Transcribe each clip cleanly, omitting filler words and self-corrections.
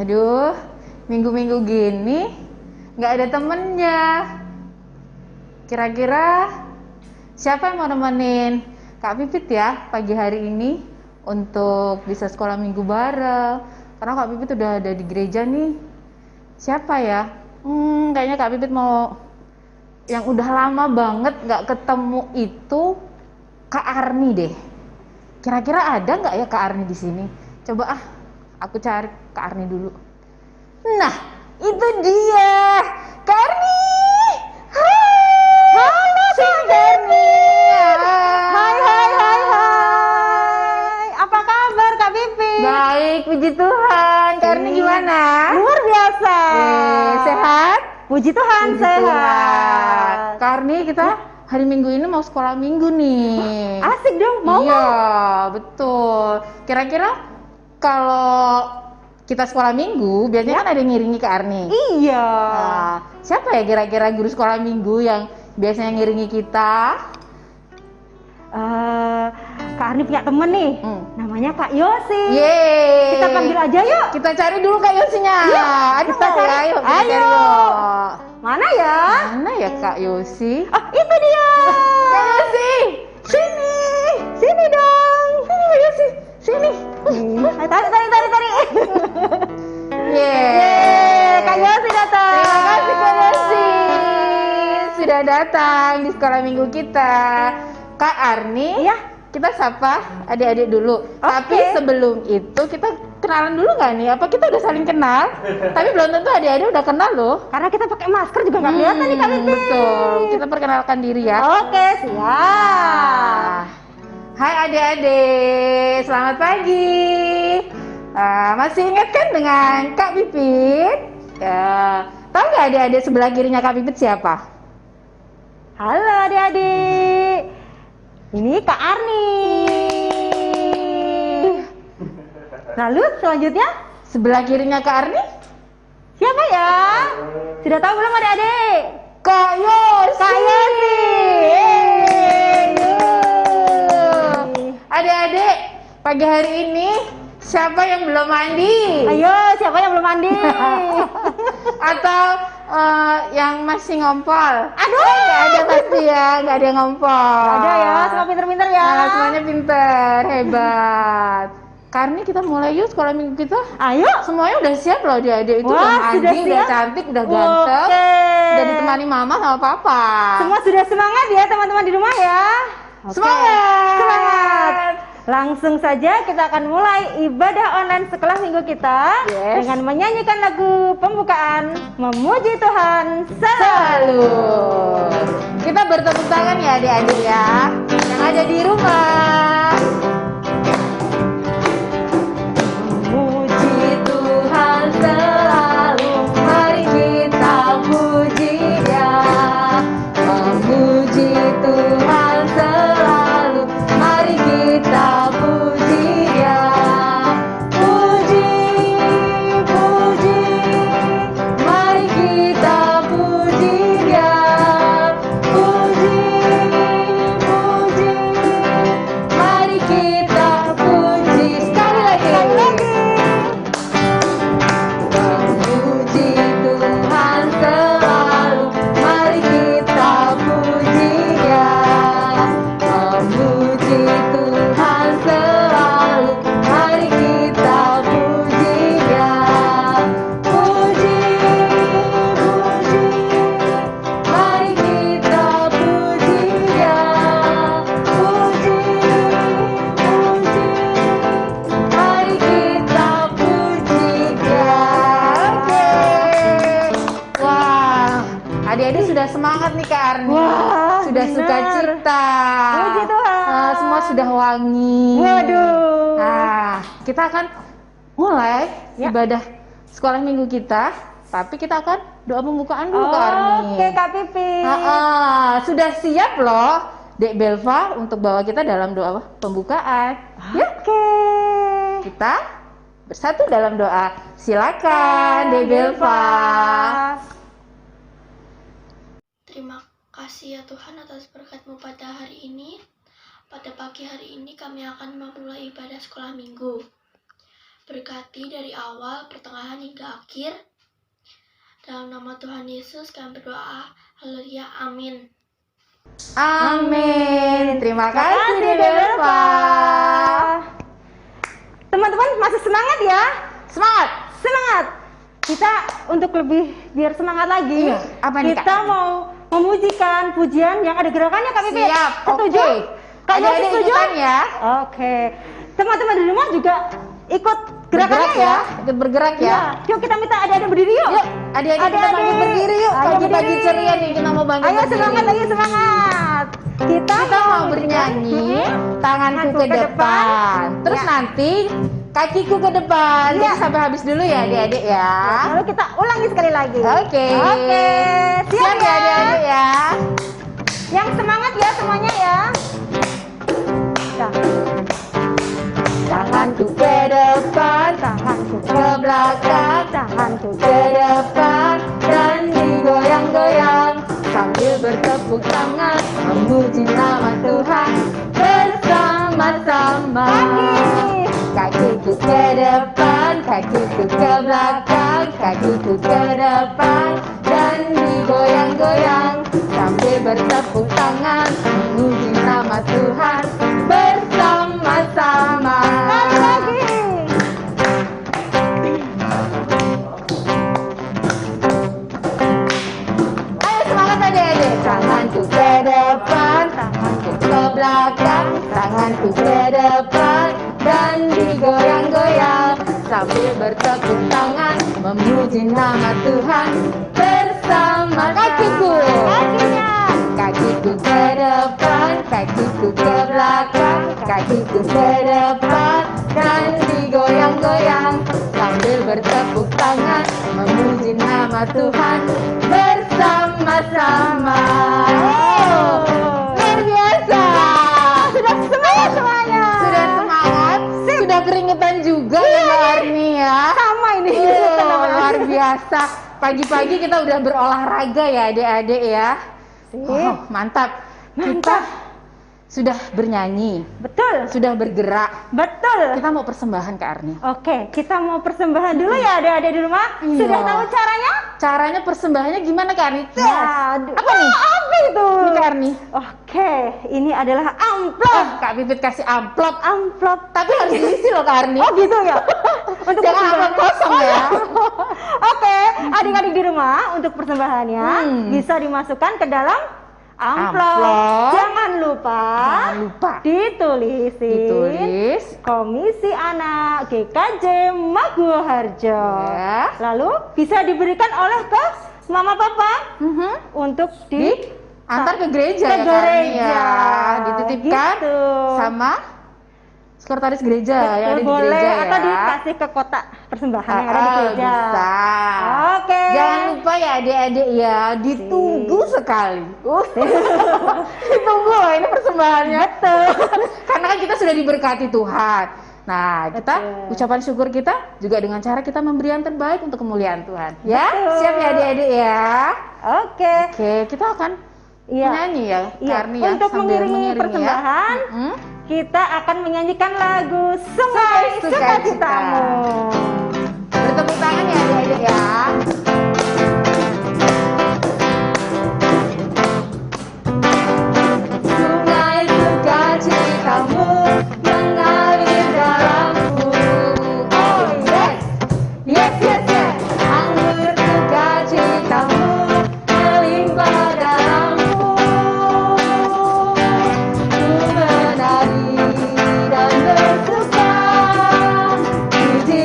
Aduh, minggu-minggu gini nggak ada temennya. Kira-kira siapa yang mau nemenin Kak Pipit ya pagi hari ini untuk bisa sekolah minggu bareng? Karena Kak Pipit udah ada di gereja nih. Siapa ya? Kayaknya Kak Pipit mau yang udah lama banget nggak ketemu itu Kak Arni deh. Kira-kira ada nggak ya Kak Arni di sini? Coba aku cari Kak Arni dulu. Nah, itu dia, Kak Arni. Hai. Halo Kak Arni. Hai. Apa kabar Kak Pipi? Baik, puji Tuhan. Kak Arni gimana? Luar biasa. Sehat? Puji Tuhan, Puji sehat. Tuhan. Kak Arni, kita hari Minggu ini mau sekolah minggu nih. Asik dong, mau? Iya, betul. Kira-kira kalau kita sekolah minggu, biasanya kan ada yang ngiringi Kak Arni. Iya. Nah, siapa ya kira-kira guru sekolah minggu yang biasanya ngiringi kita? Kak Arni punya temen nih, namanya Kak Yosi. Yeay. Kita panggil aja yuk. Kita cari dulu Kak Yosinya. Yuk, Ada kita nggak cari. ya? Ayo, kita Ayo. cari yuk. Mana ya? Mana ya Kak Yosi? Oh, itu dia. Kak Yosi, sini. Sini dong. Sini Kak Yosi, sini. Tarik. Yeay. Kak Yosi datang. Terima kasih Kak Yosi sudah datang di sekolah minggu kita. Kak Arni, Iya. kita sapa adik-adik dulu. Tapi sebelum itu kita kenalan dulu nggak nih? Apa kita udah saling kenal? Tapi belum tentu adik-adik udah kenal loh. Karena kita pakai masker juga nggak kelihatan nih Kak Pipi. Betul. Kita perkenalkan diri ya. Oke, siap. Hai adik-adik, selamat pagi. Masih ingat kan dengan Kak Pipit? Ya, tahu nggak adik-adik sebelah kirinya Kak Pipit siapa? Halo adik-adik. Ini Kak Arni. Lalu selanjutnya Sebelah kirinya Kak Arni? siapa ya? Sudah tahu belum adik-adik? Kak Yosi. Kak Yosi. Adik-adik, pagi hari ini siapa yang belum mandi? Ayo, siapa yang belum mandi? Atau yang masih ngompol? Aduh, Nggak ada pasti ya, nggak ada yang ngompol. ada ya, semua pinter-pinter ya. Nah, semuanya pinter, hebat. Karena kita mulai yuk sekolah minggu kita. Ayo. Semuanya udah siap loh adik-adik itu. Wah, Udah sudah mandi, udah siap? cantik, udah ganteng. Oke. Udah ditemani mama sama papa. Semua sudah semangat ya teman-teman di rumah ya. Oke. Semangat. Semangat. Langsung saja kita akan mulai ibadah online sekolah minggu kita dengan menyanyikan lagu pembukaan Memuji Tuhan Selalu. Kita bertepuk tangan ya adik-adik ya yang ada di rumah. Memuji Tuhan selalu, mari kita puji Dia. Memuji Tuhan selalu, mari kita puji Dia. Puji, mari kita puji Dia. Puji, mari kita puji. Sekali lagi. Memuji Tuhan selalu, mari kita puji Dia. Memuji Tuhan selalu, mari kita puji Dia. Puji, mari kita puji Dia. Puji, mari kita puji Dia. Oke. Wah, adik-adik sudah semangat nih Kak Arni. Wah, sudah bener. sukacita. Puji Tuhan. Semua sudah wangi. Waduh. Nah, kita akan mulai ibadah sekolah minggu kita. Tapi kita akan doa pembukaan dulu Kak Arni. Oke Kak Pipi. Sudah siap loh Dek Belva untuk bawa kita dalam doa pembukaan. Yuk, Oke. kita bersatu dalam doa. Silakan Dek Belva. Terima kasih ya Tuhan atas berkat-Mu pada hari ini. Pada pagi hari ini kami akan memulai ibadah sekolah minggu. berkati dari awal, pertengahan hingga akhir. Dalam nama Tuhan Yesus kami berdoa. Haleluya, amin. Amin. Terima kasih Delva. Teman-teman masih semangat ya? Semangat. Semangat. Kita untuk lebih biar semangat lagi, Iya, apa nih, kita Kak? mau memujikan pujian yang ada gerakannya, Kak Pipit. Siap. Setuju? Oke. Kak Yosi Adik-adik setuju? ikutan ya. Oke. Teman-teman di rumah juga ikut gerakannya Bergerak ya. Ikut bergerak ya. Ya. Yuk kita minta adik-adik berdiri yuk. Yuk, adik-adik kita Adik-adik. bagi berdiri yuk. Ayo Pagi-pagi berdiri. ceria nih kita mau bagi Ayo berdiri. semangat, ayo semangat. Kita Mau bernyanyi, tanganku ke depan. Terus Ya. nanti kakiku ke depan. Ya. Jadi sampai habis dulu ya adik-adik ya. Lalu kita ulangi sekali lagi. Oke. Oke. Siap Siap ya ya. adik-adik ya. Yang semangat ya semuanya ya. Dah. Tanganku ke depan, Tanganku ke belakang, tanganku ke depan dan digoyang-goyang sambil bertepuk tangan memuji nama Tuhan bersama-sama. Kakiku ke depan, kakiku ke belakang, kakiku ke depan dan digoyang-goyang sambil bertepuk tangan memuji nama Tuhan bersama-sama. Lagi. Ayo semangat adik-adik. Tanganku ke depan, tanganku ke belakang, tanganku ke depan dan digoyang-goyang sambil bertepuk tangan memuji nama Tuhan bersama kakiku. Kakinya. Kakiku ke depan, kakiku ke belakang, kakiku ke depan dan digoyang-goyang sambil bertepuk tangan memuji nama Tuhan bersama-sama. Oh, luar biasa. Sudah semangat semuanya. Sudah semangat, sudah keringetan juga ya Mbak Arni ya. Sama ini. Luar biasa. Pagi-pagi kita udah berolahraga ya adik-adik ya. Oh, mantap. Kita sudah bernyanyi, Betul. sudah bergerak. Betul. Kita mau persembahan ke Arni. Oke, kita mau persembahan dulu ya adik-adik di rumah. Iya. Sudah tahu caranya? Caranya persembahannya gimana Kak Arni? Ya, Apa nih? Apa itu? Ini Kak Arni. Oke, ini adalah amplop. Kak Pipit kasih amplop. Amplop. Tapi harus diisi loh Kak Arni. Oh gitu ya. Untuk Jangan persembahan. amplop kosong ya. Oke, adik-adik di rumah untuk persembahannya bisa dimasukkan ke dalam amplop. Amplop. Jangan lupa ditulisin Ditulis. Komisi Anak GKJ Maguwoharjo. Ya. Lalu bisa diberikan oleh ke Mama Papa untuk Antar ke gereja ke ya Kak Arni gereja. ya. Dititipkan Gitu. sama sekretaris gereja yang ada di boleh gereja ya. atau dikasih ke kotak persembahan yang ada di gereja. Bisa. Oke. Jangan lupa ya adik-adik ya, ditunggu sekali. Ditunggu loh ini persembahannya. Betul. Karena kan kita sudah diberkati Tuhan. Nah, kita Betul. ucapan syukur kita juga dengan cara kita memberi yang terbaik untuk kemuliaan Tuhan. Ya, Betul. siap ya adik-adik ya. Oke. Oke, kita akan Iya. menyanyi ya, Iya. Karni ya, Untuk sambil mengiringi ya. persembahan, kita akan menyanyikan lagu Sungai Sukacitamu. Sukacitamu. Bertepuk tangan ya adik-adik ya. Sungai sukacitamu mengalir dalamku. Oh yes, yes yes yes. Anggur sukacitamu melimpah dalamku. Ku menari dan bersuka, puji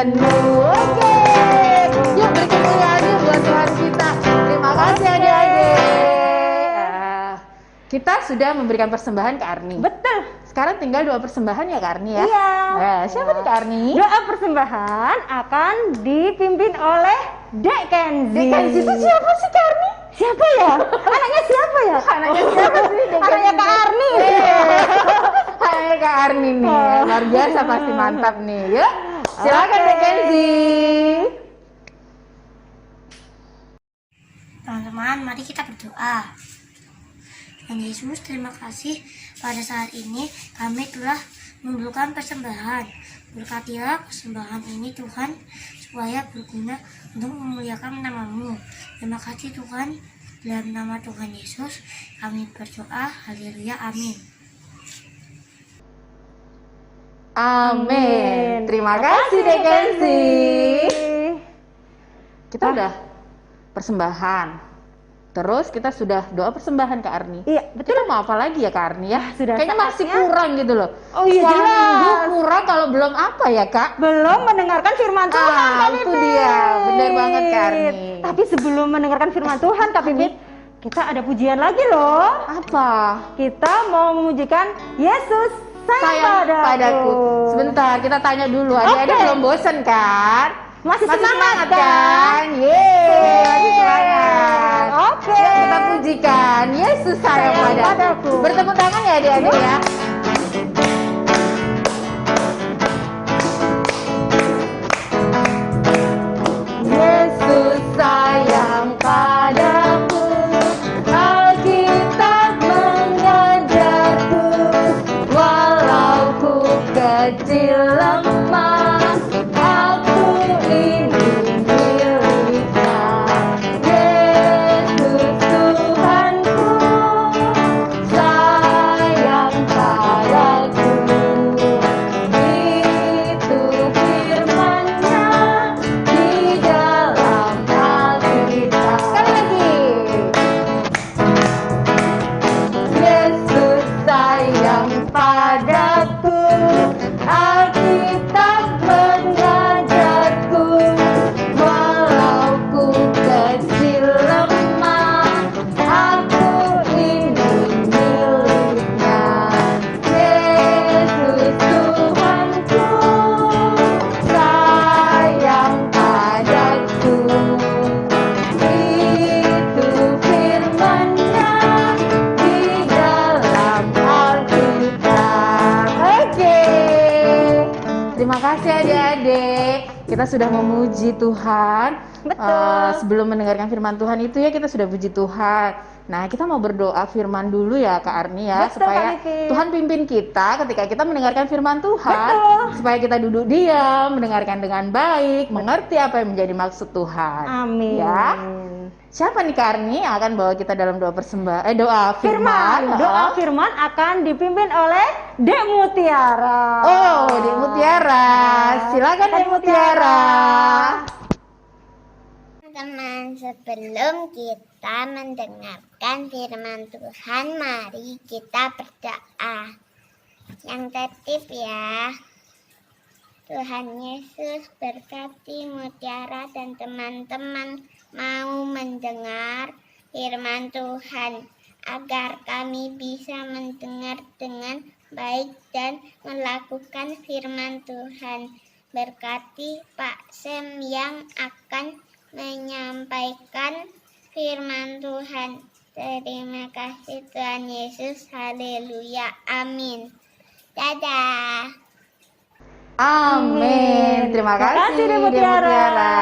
penuh. Oke, yuk beri kemuliaan yuk buat Tuhan kita. Terima kasih adik-adik. Kita sudah memberikan persembahan ke Arni. Betul. Sekarang tinggal doa persembahan ya Kak Arni ya. Iya. Nah, siapa nih Kak Arni? Doa persembahan akan dipimpin oleh Dek Kenzi. Dek Kenzi itu siapa sih Kak Arni? Siapa ya? Anaknya siapa ya? Anaknya siapa sih? Dek Anaknya Kenzi? Kak Arni. Anaknya Kak Arni nih. Luar biasa, pasti mantap nih. Yuk, silakan Dek Kenzi. Teman-teman, mari kita berdoa. Tuhan Yesus, terima kasih pada saat ini kami telah memberikan persembahan. Berkatilah persembahan ini Tuhan, supaya berguna untuk memuliakan nama-Mu. Terima kasih Tuhan, dalam nama Tuhan Yesus kami berdoa. Haleluya, amin. Amin. Terima kasih Dek Kenzi. Kita udah persembahan. Terus kita sudah doa persembahan Kak Arni. Iya, betul. Kita mau apa lagi ya Kak Arni ya? Sudah Kayaknya masih saatnya. kurang gitu loh. Oh iya, Sekolah jelas. minggu kurang kalau belum apa ya Kak? Belum mendengarkan firman Tuhan, Kak itu Pipit. dia. Benar banget Kak Arni. Tapi sebelum mendengarkan firman Tuhan, Kak Pipit, kita ada pujian lagi loh. Apa? Kita mau memujikan Yesus Sayang padaku. Sebentar, kita tanya dulu. Adik-adik Oke. belum bosen kan? Masih kan? semangat kan? Yeay, masih semangat. Oke. Yuk kita pujikan Yesus sayang Sayang padaku. padaku. Bertepuk tangan ya adik-adik ya. Yesus sayang padaku, Alkitab mengajarku, walau ku kecil lemah, aku ini miliknya. Yesus Tuhanku, sayang padaku. Itu firman-Nya di dalam Alkitab. Sekali lagi. Yesus sayang padaku, Alkitab mengajarku, walau ku kecil lemah, aku ini miliknya. Yesus Tuhanku, sayang padaku. Itu firman-Nya di dalam Alkitab. Oke. Terima kasih adik-adik. Kita sudah memuji Tuhan. Betul. Sebelum mendengarkan firman Tuhan itu ya kita sudah puji Tuhan. Nah, kita mau berdoa firman dulu ya Kak Arni ya, Betul, supaya Kak Vivi. Tuhan pimpin kita ketika kita mendengarkan firman Tuhan. Betul. Supaya kita duduk diam, mendengarkan dengan baik, mengerti apa yang menjadi maksud Tuhan. Amin. Ya. Siapa nih Kak Arni yang akan bawa kita dalam doa doa firman? Doa firman akan dipimpin oleh Dek Mutiara. Oh, Dek Mutiara. Silakan Dek Mutiara. Teman-teman, sebelum kita mendengarkan firman Tuhan, mari kita berdoa. Yang tertib ya. Tuhan Yesus berkati Mutiara dan teman-teman mau mendengar firman Tuhan, agar kami bisa mendengar dengan baik dan melakukan firman Tuhan. Berkati Pak Sem yang akan menyampaikan firman Tuhan. Terima kasih Tuhan Yesus. Haleluya. Amin. Dadah. Amin. Terima kasih Dek Dek Mutiara. Mutiara.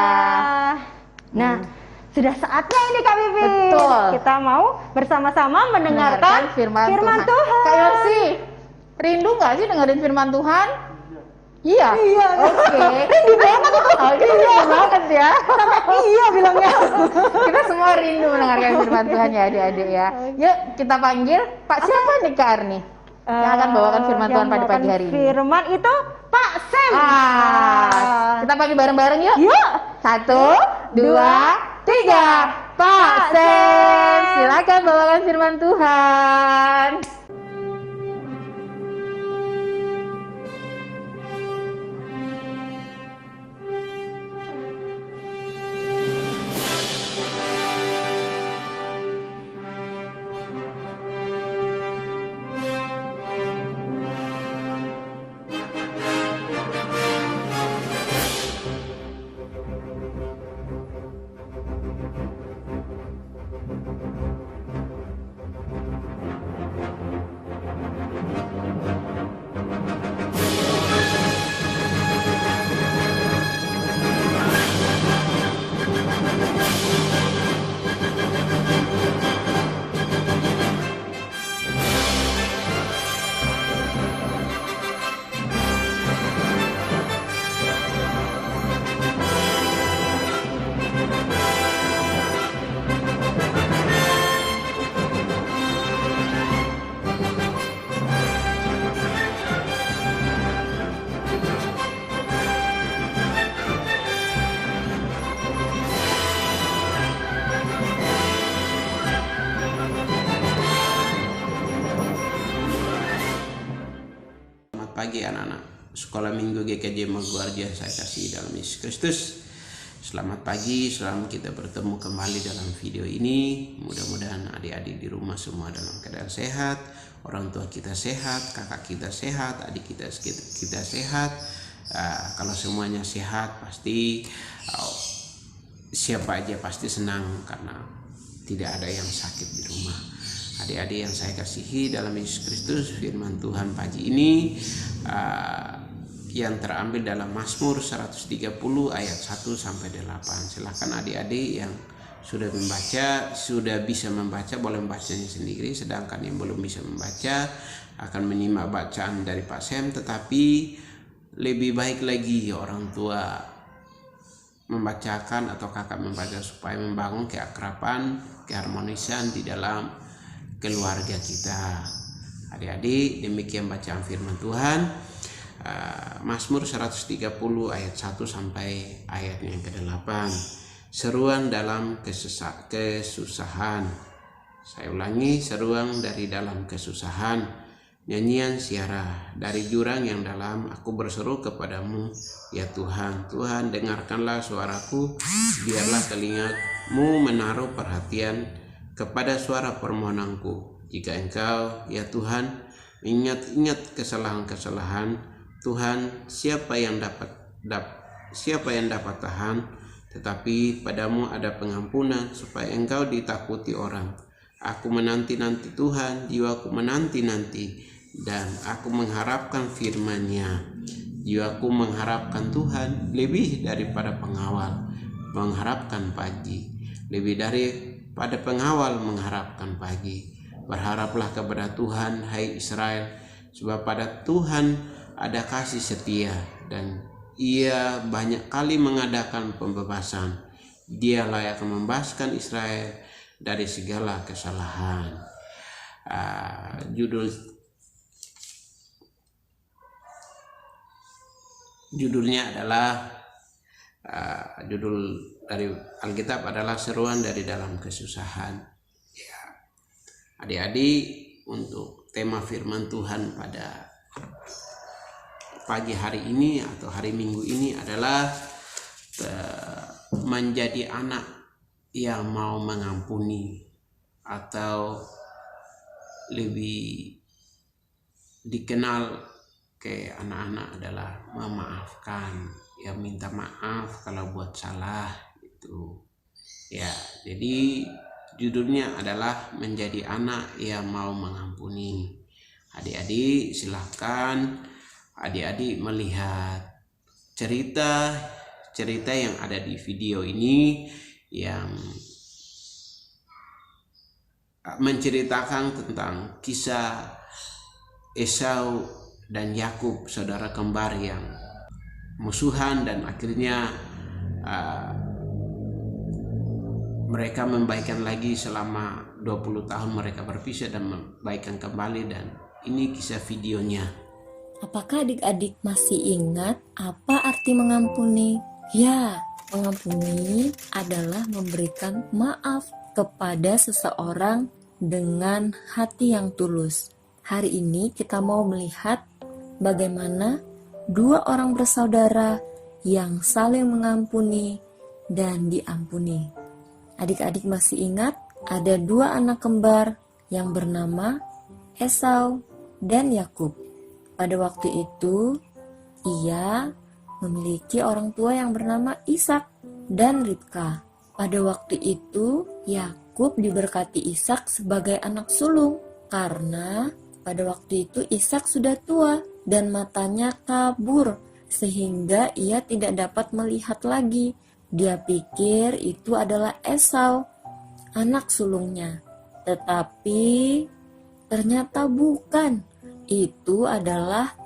Nah, sudah saatnya ini Kak Vivi. Betul. Kita mau bersama-sama mendengarkan firman Tuhan. Kak Yosi, rindu nggak sih dengerin firman Tuhan? Iya. Iya. Oke. Rindu banget itu. Rindu banget ya. Iya bilangnya. Kita semua rindu mendengarkan firman Tuhan ya adik-adik ya. Yuk kita panggil Pak siapa nih Kak Arni? Yang akan bawakan firman Tuhan pada pagi hari ini. Firman itu Pak Sem. Kita panggil bareng-bareng yuk. Yuk. 1, 2, 3. Pak Sem, silakan bawakan firman Tuhan. pagi anak-anak sekolah minggu GKJ Maguwardia saya kasih dalam Yesus Kristus. Selamat pagi, selamat kita bertemu kembali dalam video ini. Mudah-mudahan adik-adik di rumah semua dalam keadaan sehat, orang tua kita sehat, kakak kita sehat, adik kita sehat. Kalau semuanya sehat pasti siapa aja pasti senang karena tidak ada yang sakit di rumah. Adik-adik yang saya kasihi dalam Yesus Kristus, firman Tuhan pagi ini yang terambil dalam Mazmur 130 ayat 1 sampai 8. Silakan adik-adik yang sudah bisa membaca boleh membacanya sendiri, sedangkan yang belum bisa membaca akan menyimak bacaan dari Pak Sem. Tetapi lebih baik lagi orang tua membacakan atau kakak membaca supaya membangun keakraban, keharmonisan di dalam keluarga kita. Adik-adik, demikian bacaan firman Tuhan. Mazmur 130 ayat 1 sampai ayat yang ke-8. Seruan dalam kesusahan. Saya ulangi, seruan dari dalam kesusahan. Nyanyian siara dari jurang yang dalam, aku berseru kepadamu ya Tuhan. Tuhan, dengarkanlah suaraku, biarlah telingamu menaruh perhatian kepada suara permohonanku. Jika engkau ya Tuhan ingat kesalahan-kesalahan, Tuhan, siapa yang dapat tahan? Tetapi padamu ada pengampunan supaya engkau ditakuti orang. Aku menanti-nanti Tuhan, jiwaku menanti-nanti, dan aku mengharapkan firman-Nya. Jiwaku mengharapkan Tuhan lebih daripada pengawal mengharapkan pagi, lebih daripada pengawal mengharapkan pagi. Berharaplah kepada Tuhan, hai Israel, sebab pada Tuhan ada kasih setia dan Ia banyak kali mengadakan pembebasan. Dia layak membebaskan Israel dari segala kesalahan. Judulnya adalah judul dari Alkitab adalah seruan dari dalam kesusahan. Ya. Adik-adik, untuk tema firman Tuhan pada pagi hari ini atau hari Minggu ini adalah menjadi anak yang mau mengampuni, atau lebih dikenal ke anak-anak adalah memaafkan, ya, minta maaf kalau buat salah itu. Ya, jadi judulnya adalah menjadi anak yang mau mengampuni. Adik-adik silahkan adik-adik melihat cerita yang ada di video ini yang menceritakan tentang kisah Esau dan Yakub, saudara kembar yang musuhan, dan akhirnya mereka membaikan lagi selama 20 tahun mereka berpisah dan membaikan kembali, dan ini kisah videonya. Apakah adik-adik masih ingat apa arti mengampuni? Ya, mengampuni adalah memberikan maaf kepada seseorang dengan hati yang tulus. Hari ini kita mau melihat bagaimana dua orang bersaudara yang saling mengampuni dan diampuni. Adik-adik masih ingat ada dua anak kembar yang bernama Esau dan Yakub. Pada waktu itu, ia memiliki orang tua yang bernama Ishak dan Ribka. Pada waktu itu, Yakub diberkati Ishak sebagai anak sulung karena pada waktu itu Ishak sudah tua dan matanya kabur sehingga ia tidak dapat melihat lagi. Dia pikir itu adalah Esau, anak sulungnya. Tetapi ternyata bukan. Itu adalah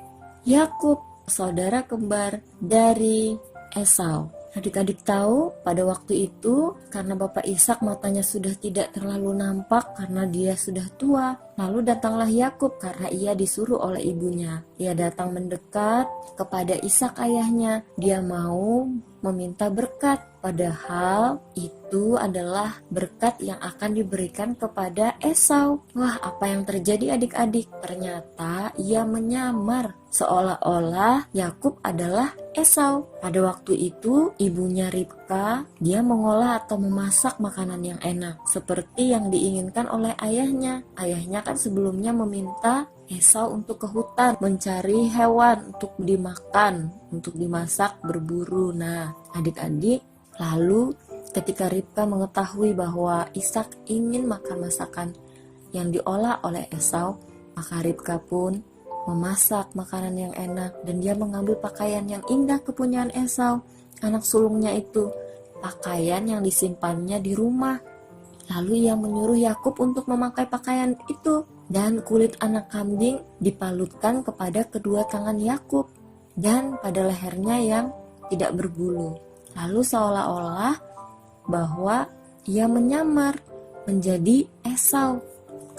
Yakub, saudara kembar dari Esau. Adik-adik tahu pada waktu itu karena Bapak Ishak matanya sudah tidak terlalu nampak karena dia sudah tua. Lalu datanglah Yakub karena ia disuruh oleh ibunya. Ia datang mendekat kepada Ishak ayahnya. Dia mau meminta berkat, padahal itu adalah berkat yang akan diberikan kepada Esau. Wah, apa yang terjadi adik-adik? Ternyata ia menyamar seolah-olah Yakub adalah Esau. Pada waktu itu ibunya Ribka, dia mengolah atau memasak makanan yang enak seperti yang diinginkan oleh ayahnya. Ayahnya kan sebelumnya meminta Esau untuk ke hutan mencari hewan untuk dimakan, untuk dimasak, berburu. Nah, adik-adik, lalu ketika Ribka mengetahui bahwa Ishak ingin makan masakan yang diolah oleh Esau, maka Ribka pun memasak makanan yang enak dan dia mengambil pakaian yang indah kepunyaan Esau, anak sulungnya itu, pakaian yang disimpannya di rumah. Lalu ia menyuruh Yakub untuk memakai pakaian itu, dan kulit anak kambing dipalutkan kepada kedua tangan Yakub dan pada lehernya yang tidak berbulu. Lalu seolah-olah bahwa ia menyamar menjadi Esau.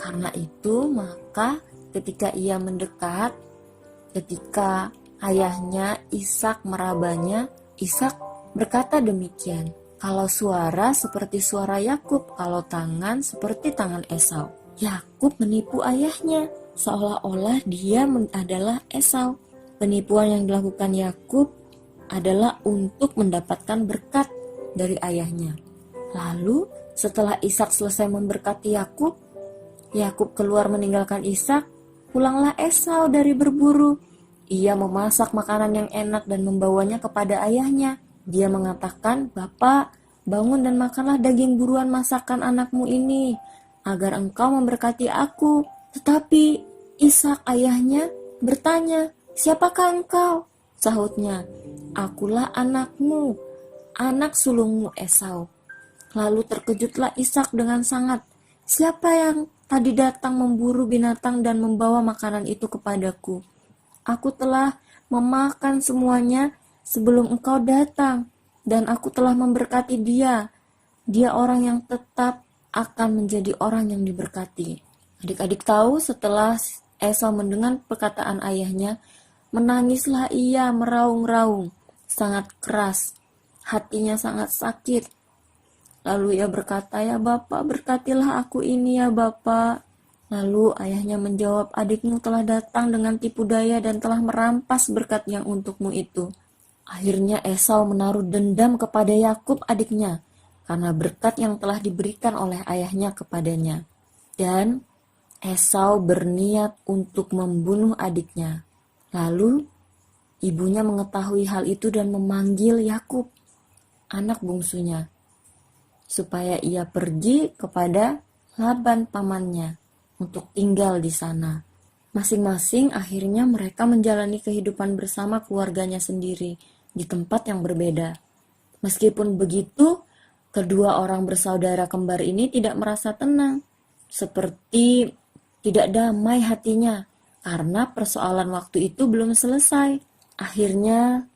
Karena itu maka ketika ia mendekat, ketika ayahnya Ishak merabanya, Ishak berkata demikian, kalau suara seperti suara Yakub, kalau tangan seperti tangan Esau. Yakub menipu ayahnya, seolah-olah dia adalah Esau. Penipuan yang dilakukan Yakub adalah untuk mendapatkan berkat dari ayahnya. Lalu setelah Ishak selesai memberkati Yakub, Yakub keluar meninggalkan Ishak, pulanglah Esau dari berburu. Ia memasak makanan yang enak dan membawanya kepada ayahnya. Dia mengatakan, "Bapak, bangun dan makanlah daging buruan masakan anakmu ini, agar engkau memberkati aku." Tetapi Ishak ayahnya bertanya, "Siapakah engkau?" Sahutnya, "Akulah anakmu, anak sulungmu Esau." Lalu terkejutlah Ishak dengan sangat, "Siapa yang tadi datang memburu binatang dan membawa makanan itu kepadaku? Aku telah memakan semuanya sebelum engkau datang, dan aku telah memberkati dia. Dia orang yang tetap akan menjadi orang yang diberkati." Adik-adik tahu setelah Esau mendengar perkataan ayahnya, menangislah ia meraung-raung, sangat keras, hatinya sangat sakit. Lalu ia berkata, "Ya Bapak, berkatilah aku ini ya Bapak." Lalu ayahnya menjawab, "Adikmu telah datang dengan tipu daya dan telah merampas berkat yang untukmu itu." Akhirnya Esau menaruh dendam kepada Yakub adiknya karena berkat yang telah diberikan oleh ayahnya kepadanya. Dan Esau berniat untuk membunuh adiknya. Lalu ibunya mengetahui hal itu dan memanggil Yakub, anak bungsunya, supaya ia pergi kepada Laban pamannya untuk tinggal di sana. Masing-masing akhirnya mereka menjalani kehidupan bersama keluarganya sendiri di tempat yang berbeda. Meskipun begitu, kedua orang bersaudara kembar ini tidak merasa tenang, seperti tidak damai hatinya karena persoalan waktu itu belum selesai. Akhirnya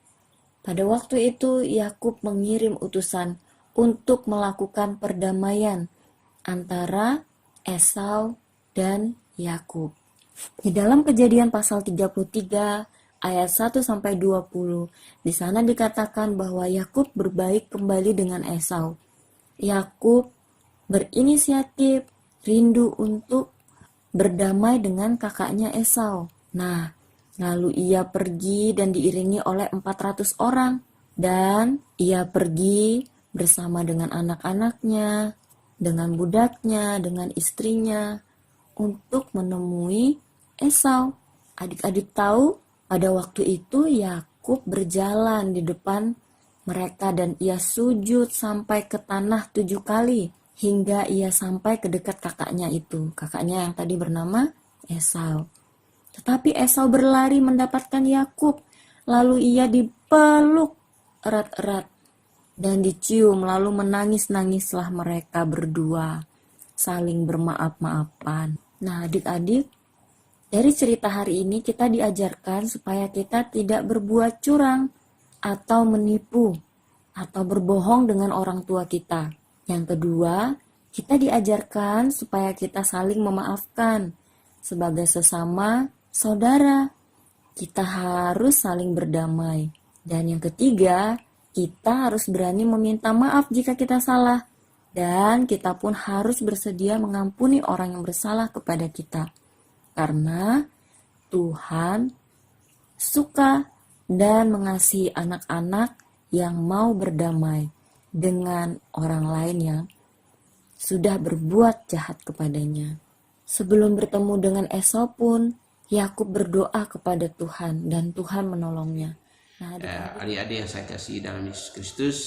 pada waktu itu Yakub mengirim utusan untuk melakukan perdamaian antara Esau dan Yakub. Di dalam Kejadian pasal 33 ayat 1 sampai 20, di sana dikatakan bahwa Yakub berbaik kembali dengan Esau. Yakub berinisiatif rindu untuk berdamai dengan kakaknya Esau. Nah, lalu ia pergi dan diiringi oleh 400 orang, dan ia pergi bersama dengan anak-anaknya, dengan budaknya, dengan istrinya, untuk menemui Esau. Adik-adik tahu, pada waktu itu Yakub berjalan di depan mereka dan ia sujud sampai ke tanah 7 kali, hingga ia sampai ke dekat kakaknya itu, kakaknya yang tadi bernama Esau. Tetapi Esau berlari mendapatkan Yakub, lalu ia dipeluk erat-erat dan dicium, lalu menangis-nangislah mereka berdua, saling bermaaf-maafan. Nah, adik-adik, dari cerita hari ini kita diajarkan supaya kita tidak berbuat curang atau menipu atau berbohong dengan orang tua kita. Yang kedua, kita diajarkan supaya kita saling memaafkan sebagai sesama saudara. Kita harus saling berdamai. Dan yang ketiga, kita harus berani meminta maaf jika kita salah. Dan kita pun harus bersedia mengampuni orang yang bersalah kepada kita. Karena Tuhan suka dan mengasihi anak-anak yang mau berdamai dengan orang lain yang sudah berbuat jahat kepadanya. Sebelum bertemu dengan Esau pun, Yakub berdoa kepada Tuhan dan Tuhan menolongnya. Nah, adik-adik yang saya kasih dalam Yesus Kristus,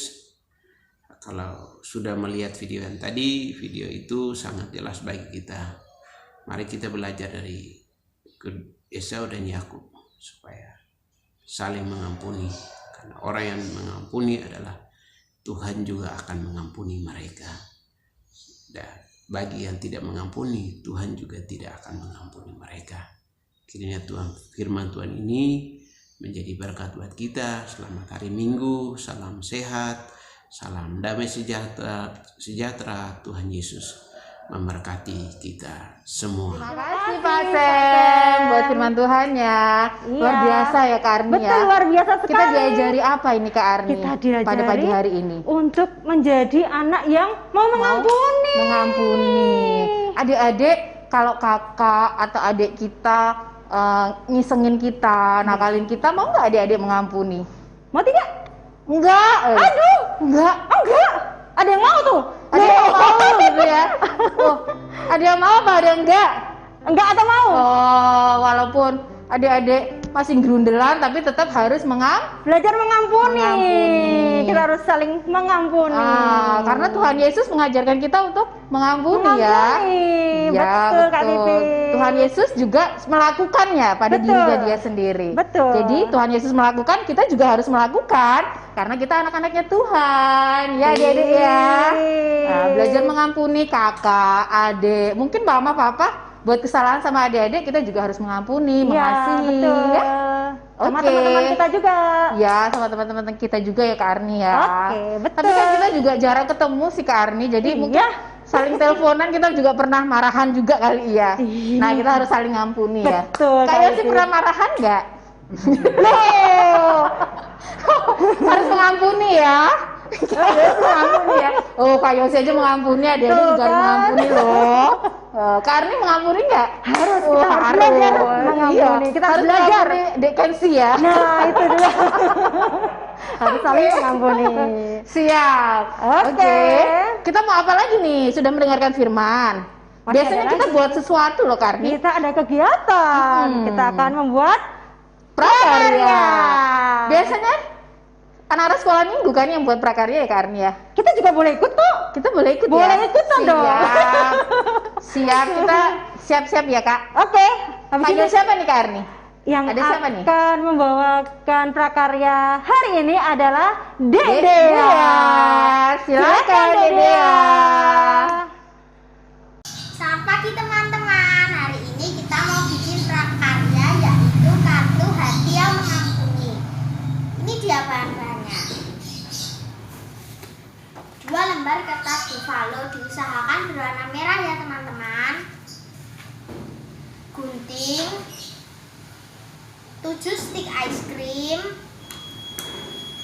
kalau sudah melihat video yang tadi, video itu sangat jelas bagi kita. Mari kita belajar dari Esau dan Yakub supaya saling mengampuni. Karena orang yang mengampuni adalah Tuhan juga akan mengampuni mereka. Dan bagi yang tidak mengampuni, Tuhan juga tidak akan mengampuni mereka. Kiranya firman Tuhan ini menjadi berkat buat kita. Selamat hari Minggu, salam sehat. Salam damai sejahtera Tuhan Yesus memberkati kita semua. Terima kasih Pak Sem buat firman Tuhan ya. Luar biasa ya Kak Arni ya. Betul, luar biasa sekali. Kita diajari apa ini Kak Arni Kita diajari pada pagi hari ini? Untuk menjadi anak yang mau mengampuni. Mengampuni. Adik-adik, kalau kakak atau adik kita ngisengin kita, nakalin kita, mau nggak adik-adik mengampuni? Mau tidak? Enggak. Aduh. Enggak. Enggak. Ada yang mau tuh? Ada yang mau gitu ya. Oh, ada yang mau apa ada yang enggak? Enggak atau mau? Oh, walaupun adik-adik masih gerundelan tapi tetap harus Belajar mengampuni. Mengampuni. Kita harus saling mengampuni. karena Tuhan Yesus mengajarkan kita untuk mengampuni ya. Ya, betul Kak Pipi. Tuhan Yesus juga melakukannya pada Betul. dirinya dia sendiri. Betul. Jadi Tuhan Yesus melakukan, kita juga harus melakukan karena kita anak-anaknya Tuhan. Ya, adik-adik ya. Nah, belajar mengampuni kakak, adik, mungkin mama, papa buat kesalahan sama adik-adik kita juga harus mengampuni, mengasihi. Betul. Ya. Sama Oke. teman-teman kita juga. Ya, sama teman-teman kita juga ya Kak Arni ya. Oke, betul. Tapi kan kita juga jarang ketemu sih Kak Arni, jadi mungkin saling teleponan kita juga pernah marahan juga kali ya. Nah, kita harus saling ngampuni ya. Betul, Kak Kak Yosi Yosi. pernah marahan nggak? Harus mengampuni ya. Kak Yosi mengampuni ya. Oh, Kak Yosi aja mengampuni, adik-adik Tuh, juga kan? mengampuni loh. Kak Arni mengampuni nggak? Harus, Oh, kita harus belajar mengampuni. Iya. Kita harus belajar. mengampuni Dek Kensi ya. Nah, itu dia. Harus saling mengampuni. Siap. Oke. Kita mau apa lagi nih? Sudah mendengarkan firman. Masih Biasanya ada kita lagi. buat sesuatu loh Karni. Kita ada kegiatan. Kita akan membuat Prakarya. Biasanya anak-anak sekolah minggu kan yang buat prakarya ya Karni ya. Kita juga boleh ikut kok. Kita boleh ikut Boleh ya. ikutan dong. Siap. Kita siap-siap ya Kak. Oke. Habis Panggil ini siapa nih Kak Arni? yang ada siapa nih? akan membawakan prakarya hari ini adalah Dek Dek Dea. Dea. Silakan Dek Dea. Selamat pagi teman-teman. Hari ini kita mau bikin prakarya yaitu kartu hadiah mengampuni. Ini dia bahan-bahannya. 2 lembar kertas buffalo, diusahakan berwarna merah ya teman-teman. Gunting, 7 stik ice cream,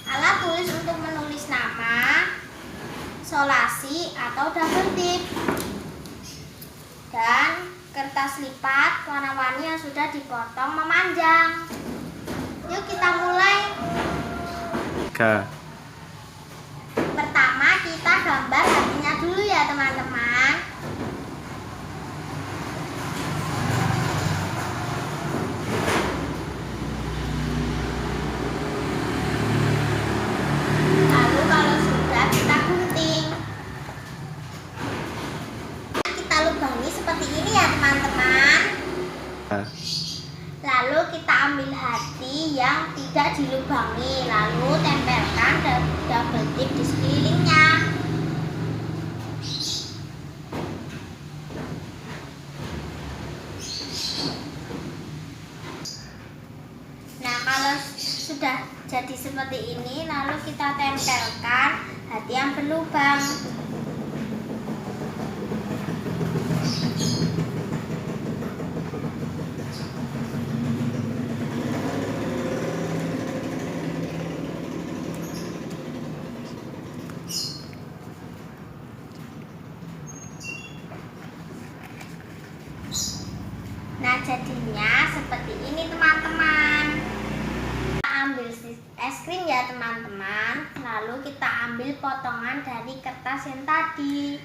alat tulis untuk menulis nama, solasi atau double tip, dan kertas lipat warna-warni yang sudah dipotong memanjang. Yuk kita mulai. Pertama kita gambar hatinya dulu ya teman-teman. Lalu kalau sudah kita gunting. Kita lubangi seperti ini ya teman-teman. Lalu kita ambil hati yang tidak dilubangi, lalu tempelkan double tip di sekelilingnya. Nah, kalau sudah jadi seperti ini, lalu kita tempelkan hati yang berlubang. jadinya seperti ini teman-teman. Kita ambil es krim ya teman-teman, lalu kita ambil potongan dari kertas yang tadi.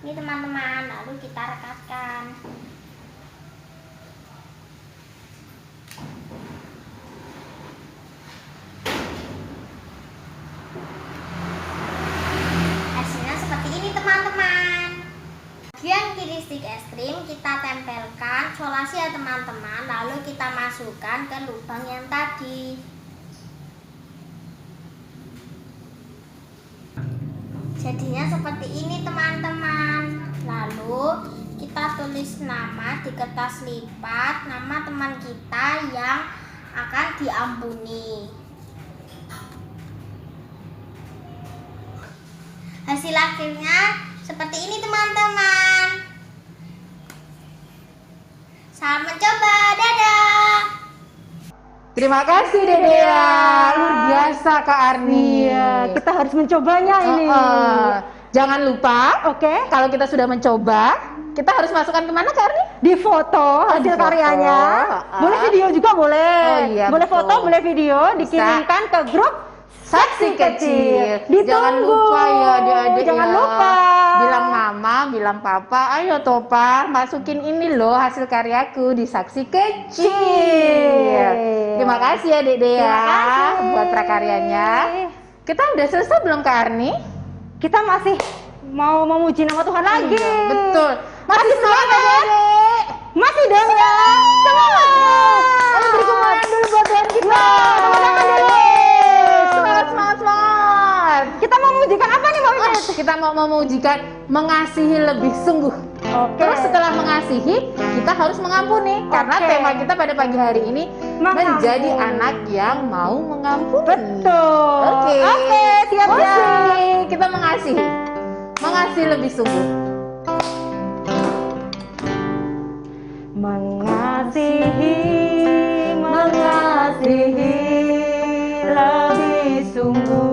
Ini teman-teman, lalu kita rekatkan. Hasilnya seperti ini teman-teman. Bagian kiri stik es krim kita tempelkan solasi ya teman-teman, lalu kita masukkan ke lubang yang tadi. Jadinya seperti ini teman-teman. Lalu kita tulis nama di kertas lipat, nama teman kita yang akan diampuni. Hasil akhirnya seperti ini teman-teman. Selamat mencoba, dadah. Terima kasih Dede ya, luar biasa Kak Arni. Iya, kita harus mencobanya ini. Jangan lupa, Oke. kalau kita sudah mencoba, kita harus masukkan kemana Kak Arni? Di foto hasil di foto. karyanya. Boleh video juga boleh. Oh, iya, boleh betul. foto, boleh video, dikirimkan ke grup Saksi kecil. Ditunggu. Jangan lupa ya adik-adik Jangan ya. lupa. Bilang mama, bilang papa, ayo Topa, masukin ini loh hasil karyaku di Saksi Kecil. Terima kasih ya Dede ya Terima kasih. buat prakaryanya. Kita udah selesai belum Kak Arni? Kita masih mau memuji nama Tuhan lagi. Iya, betul. Masih semangat Dek. Masih dong ya. Semangat. Ayo beri semangat dulu buat Tuhan kita. Tepuk tangan dulu. Semangat, semangat, semangat. Kita mau memujikan apa nih Mbak Bibit? Kita mau memujikan mengasihi lebih sungguh. Oke. Terus setelah mengasihi, kita harus mengampuni. Karena Oke. tema kita pada pagi hari ini Mengampuni. menjadi anak yang mau mengampuni. Betul. Oke. Oke, siap ya. Musik. Kita mengasihi. Mengasihi lebih sungguh. Mengasihi, mengasihi lebih sungguh.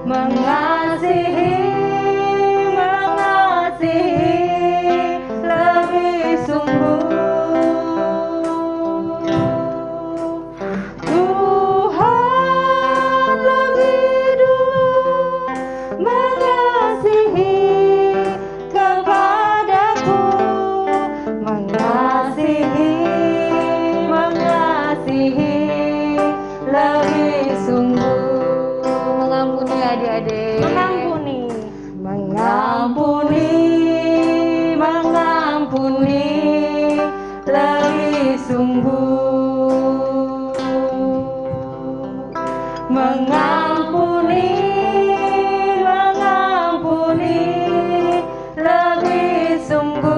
Mengasihi, mengasihi lebih sungguh. Tuhan lebih dulu mengasihi kepadaku, mengasihi, mengasihi lebih sungguh. Mengampuni adik-adik. Mengampuni, mengampuni, mengampuni lebih sungguh. Mengampuni, mengampuni lebih sungguh.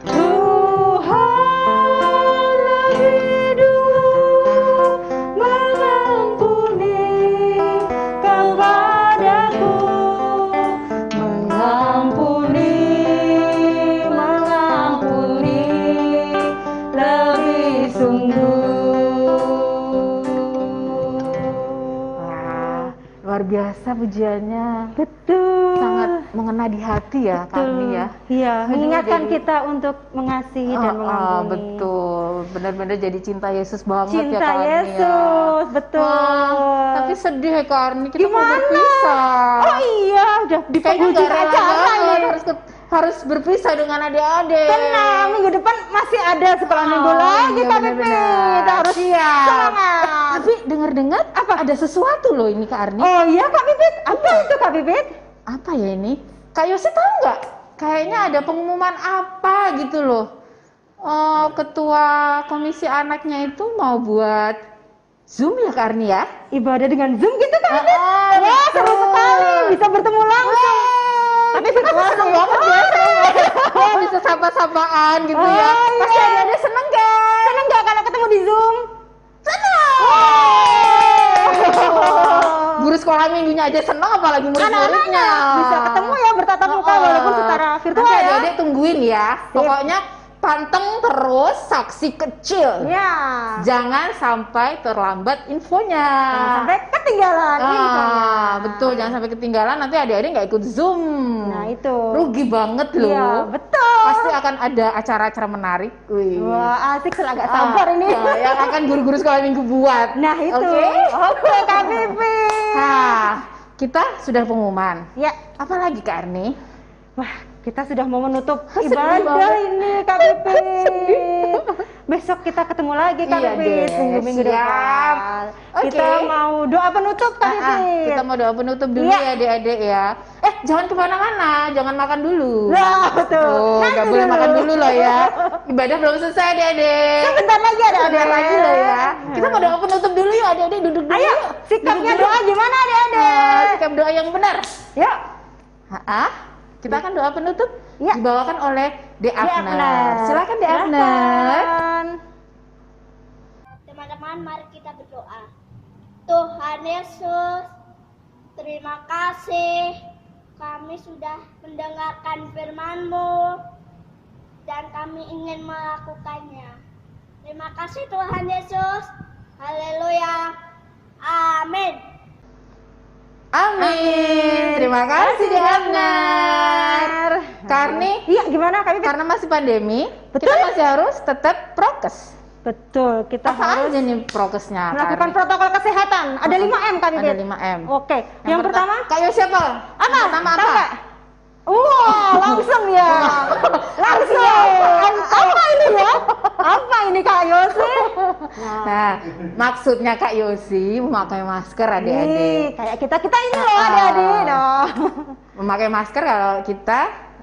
Tuhan lebih dulu mengampuni kepadaku, mengampuni, mengampuni lebih sungguh. Wah, luar biasa pujiannya. Betul. Sangat mengena di hati ya Kak Arni ya. Iya, Aduh, mengingatkan jadi- kita untuk mengasihi dan mengampuni. Betul, benar-benar jadi cinta Yesus banget ya Cinta Kak Arni Yesus, ya. betul. Wah, tapi sedih ya Kak Arni, kita mau Gimana? berpisah. Oh iya, udah di Kayaknya penghujung nggak rela acara banget ini. harus berpisah dengan adik-adik. Tenang, minggu depan masih ada sekolah minggu lagi iya, Kak benar-benar. Pipit. Kita harus Siap. semangat. Tapi dengar-dengar apa ada sesuatu loh ini Kak Arni. Oh iya Kak Pipit, apa itu Kak Pipit? Apa ya ini? Kak Yosi tahu nggak? Kayaknya ada pengumuman apa gitu loh. Oh, ketua komisi anaknya itu mau buat Zoom ya Kak Arni ya? Ibadah dengan Zoom gitu Kak Pipit? Oh, Wah, seru betul. sekali, bisa bertemu langsung. Tapi virtual Seneng banget ya, seneng banget. Wah, bisa sapa-sapaan gitu Oh, ya. iya. Pasti adik-adik seneng kan? Seneng nggak kalau ketemu di Zoom? Seneng. Guru sekolah minggunya aja seneng, apalagi murid-muridnya. Anak-anaknya bisa ketemu ya bertatap muka Oh, walaupun secara virtual nanti ya. adik-adik tungguin ya. Pokoknya panteng terus, saksi kecil. Ya. Jangan sampai terlambat infonya. Jangan sampai ketinggalan infonya. Betul, jangan sampai ketinggalan, nanti adik-adik nggak ikut Zoom. Nah, itu. Rugi banget loh. Iya, betul. Pasti akan ada acara-acara menarik. Wih. Wah, asik, agak sabar ini. Yang akan guru-guru sekolah minggu buat. Nah, itu. Oke, Kak Pipit. Nah, kita sudah pengumuman. Ya. Apalagi Kak Arni? Wah, kita sudah mau menutup Sedih ibadah banget. ini, Kak Pipit. Besok kita ketemu lagi, Kak Iya Pipit. deh, Minggu-minggu siap. depan. Oke. Kita mau doa penutup, Kak Pipit. Kita mau doa penutup dulu Iya. ya adik-adik ya. Jangan kemana-mana, jangan makan dulu. Nah, betul. Oh, Nanti nggak boleh dulu. makan dulu loh ya. Ibadah belum selesai adik-adik. Sebentar lagi ada Sebentar lagi loh ya. Kita mau doa penutup dulu yuk adik-adik, duduk dulu. Ayo, yuk. sikapnya Duduk dulu. doa gimana adik-adik? Sikap doa yang benar. Yuk. Kita akan doa penutup Ya. dibawakan oleh De Afner. Afner. Silakan De Afner. Teman-teman, mari kita berdoa. Tuhan Yesus, terima kasih kami sudah mendengarkan firman-Mu dan kami ingin melakukannya. Terima kasih Tuhan Yesus. Haleluya. Amin. Amin. Terima kasih De Afner. Karena Iya, gimana Kak Pipit? karena masih pandemi, Betul. kita masih harus tetap prokes. Betul, kita Apa harus aja nih prokesnya? melakukan Karni? protokol kesehatan. Ada 5M Kak Pipit. Ada 5M. Oke, yang pertama Kayak siapa? apa? Yang pertama Tahu apa? nggak? Wah, langsung ya. Langsung. Apa ini ya? Apa ini Kak Yosi? Nah, maksudnya Kak Yosi memakai masker adik-adik. Nih, kayak kita ini loh adik-adik. Noh. Memakai masker kalau kita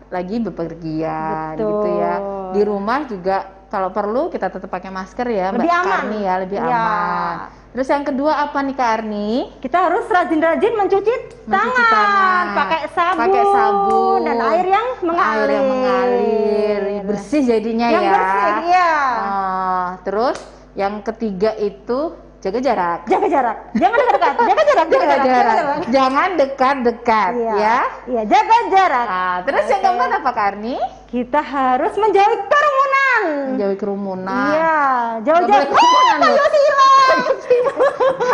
lagi bepergian Betul. gitu ya. Di rumah juga kalau perlu kita tetap pakai masker ya, Lebih Mbak aman. Karni ya, lebih Ya. aman. Terus yang kedua apa nih Kak Arni? Kita harus rajin-rajin mencuci tangan, pakai sabun, dan air yang mengalir. Air yang mengalir, bersih jadinya Yang ya. bersih, iya. Terus yang ketiga itu jaga jarak. Jaga jarak. Jangan dekat-dekat. Jaga jarak, Jaga jarak. Jangan dekat-dekat Iya. ya. Iya, jaga jarak. Nah, terus yang keempat apa Kak Arni? Kita harus menjauhi kerumunan. Menjauhi kerumunan. Iya, Nggak jauh-jauh. boleh kerumunan Kak loh. Yosi hilang.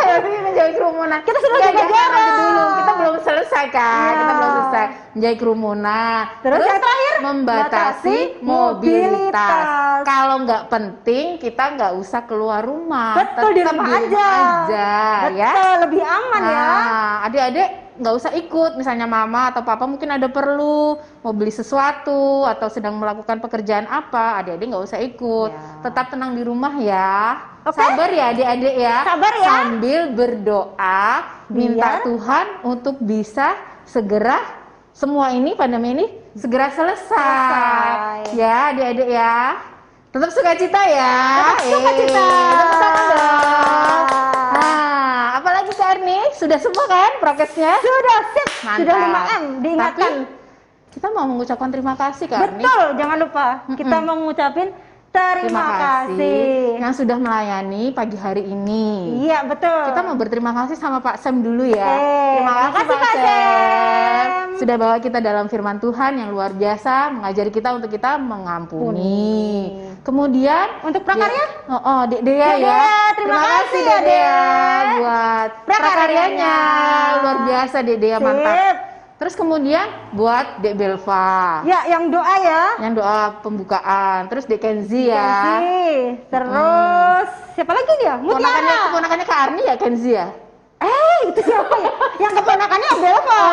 Ayo sih menjauhi kerumunan. Kita sudah Nggak, jaga jangan, jarak. nanti dulu. Kita belum selesai kan. Iya. Kita belum selesai menjauhi kerumunan. Terus yang terakhir, membatasi batasi mobilitas. mobilitas. Kalau nggak penting kita nggak usah keluar rumah. Betul, di Tetap rumah aja. ya. Betul, lebih aman ya. Nah, adik-adik nggak usah ikut, misalnya mama atau papa mungkin ada perlu mau beli sesuatu atau sedang melakukan pekerjaan apa, adik-adik nggak usah ikut, Ya. tetap tenang di rumah ya. Oke. Sabar ya adik-adik ya. Sabar ya. Sambil berdoa, minta Biar- Tuhan untuk bisa segera semua ini pandemi ini segera selesai. Ya adik-adik ya. Tetap sukacita ya. Tetap sukacita. Tepuk tangan dong. Nah, apalagi Kak Arni? Sudah semua kan prokesnya? Sudah sip. Mantap. Sudah 5M diingatkan. Tapi kita mau mengucapkan terima kasih Kak Arni. Betul, jangan lupa. Kita mau ngucapin terima kasih. yang sudah melayani pagi hari ini. Iya, betul. Kita mau berterima kasih sama Pak Sam dulu ya. Terima kasih, Pak Sam. Sudah bawa kita dalam firman Tuhan yang luar biasa, mengajari kita untuk kita mengampuni. Kemudian Untuk prakarya? Dek Dea Dek ya. Dea, terima kasih ya, Dek Dea buat prakaryanya. Luar biasa Dek Dea, mantap. Sip. Terus kemudian buat Dek Belva. Ya, yang doa ya. Yang doa pembukaan. Terus Dek Kenzi ya. Kenzi. Terus siapa lagi dia? Mutiara. Keponakannya Kak Arni ya Kenzi ya? Itu siapa ya? Yang keponakannya yang Belva.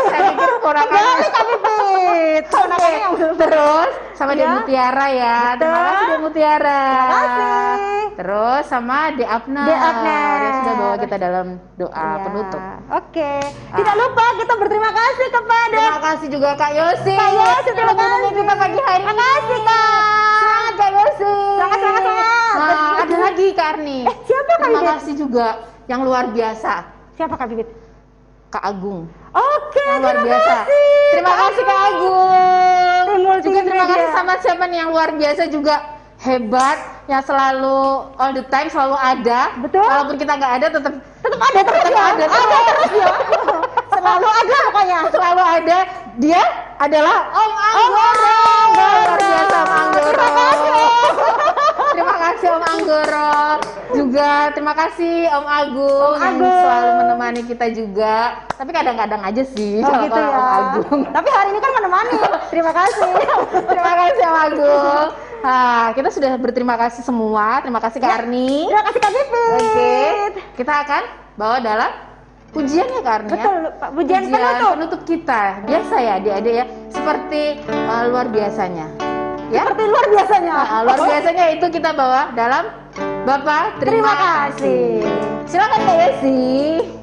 Saya pikir keponakannya. Kembali Kak Pipit. Keponakannya yang Belva. Terus sama Dek Ya. Mutiara ya. Terima Betul. kasih Dek Mutiara. Terima kasih. Terus sama Dek Afner. Dek Afner. Yang sudah bawa kita dalam doa Ya, penutup. Oke. Tidak lupa kita berterima kasih kepada Terima kasih juga Kak Yosi. Kak Yosi, terima Telah menemani kasih. kita pagi hari Terima ini. kasih, Kak. Semangat Kak Yosi. Semangat. Nah, ada lagi Kak Arni. Siapa Kak Terima Bibit? kasih juga yang luar biasa. Siapa Kak Bibit? Kak Agung. Oke, Yang luar terima biasa. kasih. Terima kasih Kak Agung. Tim multi Juga terima media. kasih sama siapa nih yang luar biasa juga hebat, yang selalu all the time selalu ada. Betul. Walaupun kita nggak ada tetap ada terus ya. ada terus. Ada terus ya. Selalu ada pokoknya. Selalu ada. Dia adalah Om Anggoro. Luar biasa Om Anggoro. Terima kasih Om Anggoro. Juga terima kasih Om Agung yang selalu menemani kita juga. Tapi kadang-kadang aja sih Oh gitu ya. Om Agung. Tapi hari ini kan menemani. Terima kasih. Terima kasih Om Agung. Nah, kita sudah berterima kasih semua. Terima kasih Kak Arni. Terima kasih Kak Pipit. Oke, kita akan bawa dalam pujian ya Kak Arni. Betul, Pak. Pujian penutup kita. Biasa ya adik-adik ya. Seperti luar biasanya. Ya? seperti luar biasanya. Luar biasanya itu kita bawa dalam Bapak terima kasih. Silakan Kak Yesi.